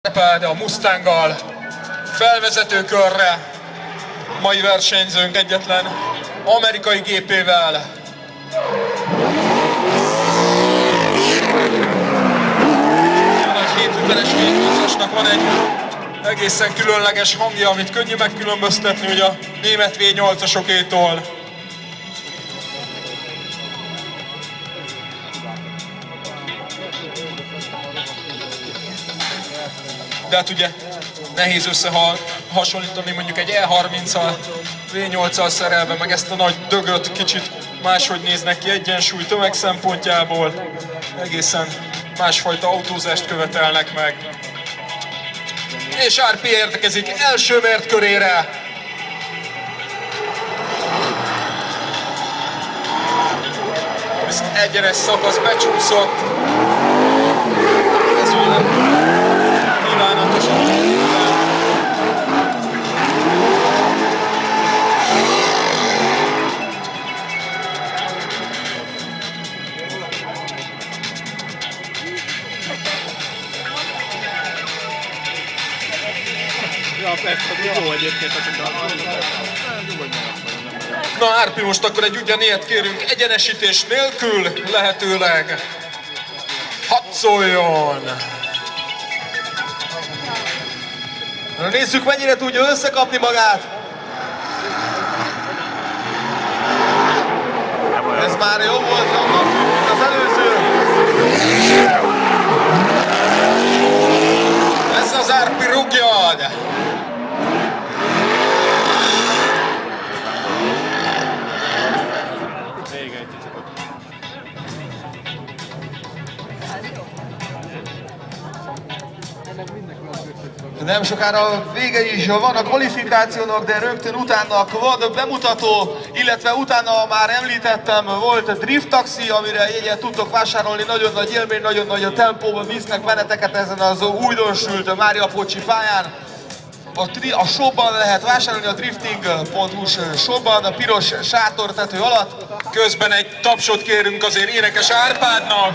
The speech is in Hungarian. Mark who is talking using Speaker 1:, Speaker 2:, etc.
Speaker 1: De a Mustanggal felvezető körre, mai versenyzőnk egyetlen amerikai gépével. A nagy 750-es V8-asnak van egy egészen különleges hangja, amit könnyű megkülönböztetni ugye a német V8-asokétól. De hát ugye nehéz összehasonlítani mondjuk egy E30-al, V8-al szerelve, meg ezt a nagy dögöt kicsit máshogy néznek ki egyensúly tömeg szempontjából. Egészen másfajta autózást követelnek meg. És RP érkezik első mért körére. Ez egyenes szakasz becsúszott. Ez ugye kívánatosan.
Speaker 2: Ja, persze, jó egyébként,
Speaker 1: Na Árpi, most akkor egy ugyanilyet kérünk egyenesítés nélkül, lehetőleg. Hadd szóljon!
Speaker 2: Na nézzük, mennyire tudja összekapni magát. Ez már jó volt, mint az előző.
Speaker 1: Ez az Árpi, rúgjad!
Speaker 2: Nem sokára vége is van a kvalifikációnak, de rögtön utána van a bemutató, illetve utána már említettem, volt a Drift Taxi, amire jegyet tudtok vásárolni, nagyon nagy élmény, nagyon nagy a tempóban visznek benneteket ezen az újdonsült Mária Pocsi pályán. A shopban lehet vásárolni, a drifting.hu-s shopban, a piros sátortető alatt.
Speaker 1: Közben egy tapsot kérünk azért Énekes Árpádnak.